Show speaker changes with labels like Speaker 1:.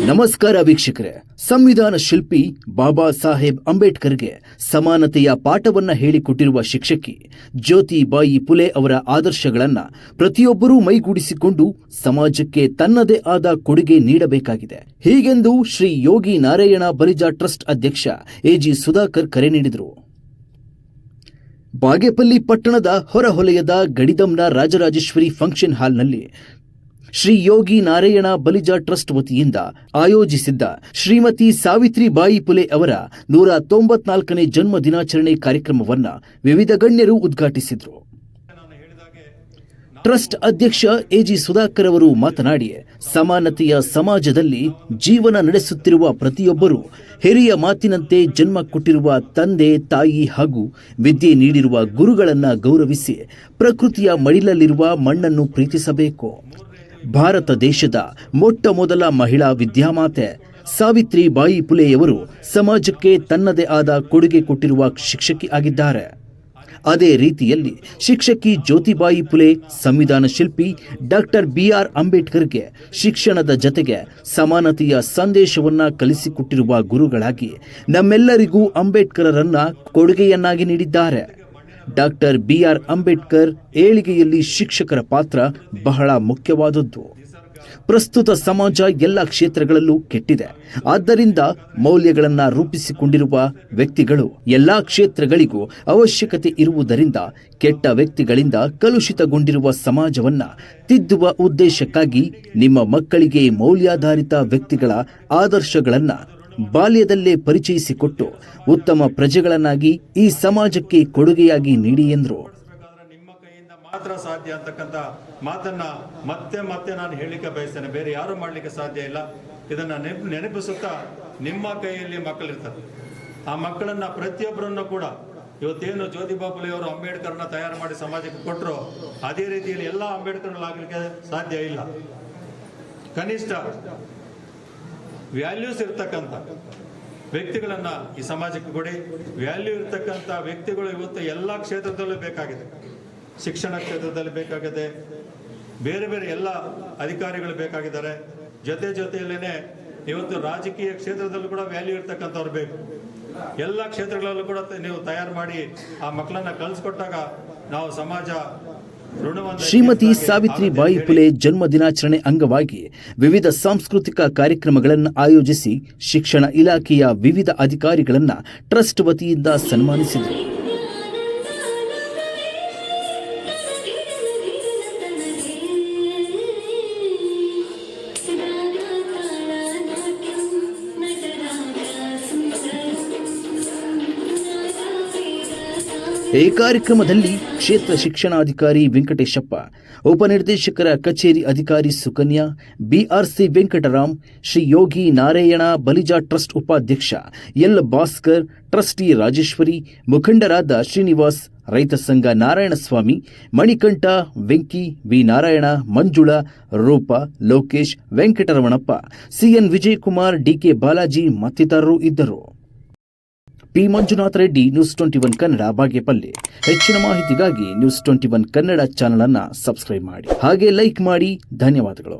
Speaker 1: ನಮಸ್ಕಾರ ವೀಕ್ಷಕರೇ. ಸಂವಿಧಾನ ಶಿಲ್ಪಿ ಬಾಬಾ ಸಾಹೇಬ್ ಅಂಬೇಡ್ಕರ್ಗೆ ಸಮಾನತೆಯ ಪಾಠವನ್ನ ಹೇಳಿಕೊಟ್ಟಿರುವ ಶಿಕ್ಷಕಿ ಜ್ಯೋತಿಬಾಯಿ ಫುಲೆ ಅವರ ಆದರ್ಶಗಳನ್ನು ಪ್ರತಿಯೊಬ್ಬರೂ ಮೈಗೂಡಿಸಿಕೊಂಡು ಸಮಾಜಕ್ಕೆ ತನ್ನದೇ ಆದ ಕೊಡುಗೆ ನೀಡಬೇಕಾಗಿದೆ. ಹೀಗೆಂದು ಶ್ರೀ ಯೋಗಿ ನಾರಾಯಣ ಬಲಿಜ ಟ್ರಸ್ಟ್ ಅಧ್ಯಕ್ಷ ಎಜಿ ಸುಧಾಕರ್ ಕರೆ ನೀಡಿದರು. ಬಾಗೇಪಲ್ಲಿ ಪಟ್ಟಣದ ಹೊರವಲಯದ ಗಡಿದಂನ ರಾಜರಾಜೇಶ್ವರಿ ಫಂಕ್ಷನ್ ಹಾಲ್ನಲ್ಲಿ ಶ್ರೀ ಯೋಗಿ ನಾರಾಯಣ ಬಲಿಜ ಟ್ರಸ್ಟ್ ವತಿಯಿಂದ ಆಯೋಜಿಸಿದ್ದ ಶ್ರೀಮತಿ ಸಾವಿತ್ರಿಬಾಯಿ ಫುಲೆ ಅವರ 194ನೇ ಜನ್ಮ ದಿನಾಚರಣೆ ಕಾರ್ಯಕ್ರಮವನ್ನು ವಿವಿಧ ಗಣ್ಯರು ಉದ್ಘಾಟಿಸಿದರು. ಟ್ರಸ್ಟ್ ಅಧ್ಯಕ್ಷ ಎಜಿ ಸುಧಾಕರ್ ಅವರು ಮಾತನಾಡಿ, ಸಮಾನತೆಯ ಸಮಾಜದಲ್ಲಿ ಜೀವನ ನಡೆಸುತ್ತಿರುವ ಪ್ರತಿಯೊಬ್ಬರೂ ಹಿರಿಯ ಮಾತಿನಂತೆ ಜನ್ಮ ಕೊಟ್ಟಿರುವ ತಂದೆ ತಾಯಿ ಹಾಗೂ ವಿದ್ಯೆ ನೀಡಿರುವ ಗುರುಗಳನ್ನು ಗೌರವಿಸಿ ಪ್ರಕೃತಿಯ ಮಡಿಲಲ್ಲಿರುವ ಮಣ್ಣನ್ನು ಪ್ರೀತಿಸಬೇಕು. ಭಾರತ ದೇಶದ ಮೊಟ್ಟ ಮೊದಲ ಮಹಿಳಾ ವಿದ್ಯಾಮಾತೆ ಸಾವಿತ್ರಿಬಾಯಿ ಫುಲೆಯವರು ಸಮಾಜಕ್ಕೆ ತನ್ನದೇ ಆದ ಕೊಡುಗೆ ಕೊಟ್ಟಿರುವ ಶಿಕ್ಷಕಿ ಆಗಿದ್ದಾರೆ. ಅದೇ ರೀತಿಯಲ್ಲಿ ಶಿಕ್ಷಕಿ ಜ್ಯೋತಿಬಾಯಿ ಫುಲೆ ಸಂವಿಧಾನ ಶಿಲ್ಪಿ ಡಾಕ್ಟರ್ ಬಿಆರ್ ಅಂಬೇಡ್ಕರ್ಗೆ ಶಿಕ್ಷಣದ ಜತೆಗೆ ಸಮಾನತೆಯ ಸಂದೇಶವನ್ನ ಕಲಿಸಿಕೊಟ್ಟಿರುವ ಗುರುಗಳಾಗಿ ನಮ್ಮೆಲ್ಲರಿಗೂ ಅಂಬೇಡ್ಕರರನ್ನ ಕೊಡುಗೆಯನ್ನಾಗಿ ನೀಡಿದ್ದಾರೆ. ಡಾಕ್ಟರ್ ಬಿಆರ್ ಅಂಬೇಡ್ಕರ್ ಏಳಿಗೆಯಲ್ಲಿ ಶಿಕ್ಷಕರ ಪಾತ್ರ ಬಹಳ ಮುಖ್ಯವಾದದ್ದು. ಪ್ರಸ್ತುತ ಸಮಾಜ ಎಲ್ಲ ಕ್ಷೇತ್ರಗಳಲ್ಲೂ ಕೆಟ್ಟಿದೆ. ಆದ್ದರಿಂದ ಮೌಲ್ಯಗಳನ್ನು ರೂಪಿಸಿಕೊಂಡಿರುವ ವ್ಯಕ್ತಿಗಳು ಎಲ್ಲ ಕ್ಷೇತ್ರಗಳಿಗೂ ಅವಶ್ಯಕತೆ ಇರುವುದರಿಂದ ಕೆಟ್ಟ ವ್ಯಕ್ತಿಗಳಿಂದ ಕಲುಷಿತಗೊಂಡಿರುವ ಸಮಾಜವನ್ನ ತಿದ್ದುವ ಉದ್ದೇಶಕ್ಕಾಗಿ ನಿಮ್ಮ ಮಕ್ಕಳಿಗೆ ಮೌಲ್ಯಾಧಾರಿತ ವ್ಯಕ್ತಿಗಳ ಆದರ್ಶಗಳನ್ನು ಬಾಲ್ಯದಲ್ಲೇ ಪರಿಚಯಿಸಿಕೊಟ್ಟು ಉತ್ತಮ ಪ್ರಜೆಗಳನ್ನಾಗಿ ಈ ಸಮಾಜಕ್ಕೆ ಕೊಡುಗೆಯಾಗಿ ನೀಡಿ ಎಂದರು.
Speaker 2: ನಿಮ್ಮ ಕೈಯಿಂದ ಮಾತ್ರ ಸಾಧ್ಯ ಅಂತಕ್ಕಂಥ ಮಾತನ್ನ ಮತ್ತೆ ಮತ್ತೆ ನಾನು ಹೇಳಲಿಕ್ಕೆ ಬಯಸ್ತೇನೆ. ಬೇರೆ ಯಾರು ಮಾಡಲಿಕ್ಕೆ ಸಾಧ್ಯ ಇಲ್ಲ. ಇದನ್ನ ನೆನಪಿಸುತ್ತಾ ನಿಮ್ಮ ಕೈಯಲ್ಲಿ ಮಕ್ಕಳಿರ್ತಾರೆ. ಆ ಮಕ್ಕಳನ್ನ ಪ್ರತಿಯೊಬ್ಬರನ್ನು ಕೂಡ ಇವತ್ತೇನು ಜ್ಯೋತಿಬಾ ಫುಲೆ ಅವರು ಅಂಬೇಡ್ಕರ್ನ ತಯಾರು ಮಾಡಿ ಸಮಾಜಕ್ಕೆ ಕೊಟ್ಟರು, ಅದೇ ರೀತಿಯಲ್ಲಿ ಎಲ್ಲ ಅಂಬೇಡ್ಕರ್ಗಳಾಗಲಿಕ್ಕೆ ಸಾಧ್ಯ ಇಲ್ಲ. ಕನಿಷ್ಠ ವ್ಯಾಲ್ಯೂಸ್ ಇರ್ತಕ್ಕಂಥ ವ್ಯಕ್ತಿಗಳನ್ನ ಈ ಸಮಾಜಕ್ಕೆ ಕೊಡಿ. ವ್ಯಾಲ್ಯೂ ಇರ್ತಕ್ಕಂಥ ವ್ಯಕ್ತಿಗಳು ಇವತ್ತು ಎಲ್ಲ ಕ್ಷೇತ್ರದಲ್ಲೂ ಬೇಕಾಗಿದೆ. ಶಿಕ್ಷಣ ಕ್ಷೇತ್ರದಲ್ಲಿ ಬೇಕಾಗಿದೆ, ಬೇರೆ ಬೇರೆ ಎಲ್ಲ ಅಧಿಕಾರಿಗಳು ಬೇಕಾಗಿದ್ದಾರೆ. ಜೊತೆಯಲ್ಲೇನೆ ಇವತ್ತು ರಾಜಕೀಯ ಕ್ಷೇತ್ರದಲ್ಲೂ ಕೂಡ ವ್ಯಾಲ್ಯೂ ಇರ್ತಕ್ಕಂಥವ್ರು ಬೇಕು. ಎಲ್ಲ ಕ್ಷೇತ್ರಗಳಲ್ಲೂ ಕೂಡ ನೀವು ತಯಾರು ಮಾಡಿ ಆ ಮಕ್ಕಳನ್ನ ಕಳಿಸ್ಕೊಟ್ಟಾಗ ನಾವು ಸಮಾಜ
Speaker 1: ಶ್ರೀಮತಿ ಸಾವಿತ್ರಿಬಾಯಿ ಫುಲೆ ಜನ್ಮ ದಿನಾಚರಣೆ ಅಂಗವಾಗಿ ವಿವಿಧ ಸಾಂಸ್ಕೃತಿಕ ಕಾರ್ಯಕ್ರಮಗಳನ್ನು ಆಯೋಜಿಸಿ ಶಿಕ್ಷಣ ಇಲಾಖೆಯ ವಿವಿಧ ಅಧಿಕಾರಿಗಳನ್ನು ಟ್ರಸ್ಟ್ ವತಿಯಿಂದ ಸನ್ಮಾನಿಸಿದರು. ಈ ಕಾರ್ಯಕ್ರಮದಲ್ಲಿ ಕ್ಷೇತ್ರ ಶಿಕ್ಷಣಾಧಿಕಾರಿ ವೆಂಕಟೇಶಪ್ಪ, ಉಪನಿರ್ದೇಶಕರ ಕಚೇರಿ ಅಧಿಕಾರಿ ಸುಕನ್ಯಾ, ಬಿಆರ್ಸಿ ವೆಂಕಟರಾಮ್, ಶ್ರೀ ಯೋಗಿ ನಾರಾಯಣ ಬಲಿಜ ಟ್ರಸ್ಟ್ ಉಪಾಧ್ಯಕ್ಷ ಎಲ್ ಭಾಸ್ಕರ್, ಟ್ರಸ್ಟಿ ರಾಜೇಶ್ವರಿ, ಮುಖಂಡರಾದ ಶ್ರೀನಿವಾಸ್, ರೈತ ಸಂಘ Narayanaswamy, Manikanta, Venki, V Narayana, Manjula, Roopa, Lokesh, Venkataramanappa, CN Vijayakumar, DK Balaji ಮತ್ತಿತರರು ಇದ್ದರು. P Manjunatha Reddy, news 21 Kannada, Bagepalli. ಹೆಚ್ಚಿನ ಮಾಹಿತಿಗಾಗಿ ನ್ಯೂಸ್ 21 ಕನ್ನಡ ಚಾನೆಲ್ ಅನ್ನು ಸಬ್ಸ್ಕ್ರೈಬ್ ಮಾಡಿ, ಹಾಗೆ ಲೈಕ್ ಮಾಡಿ. ಧನ್ಯವಾದಗಳು.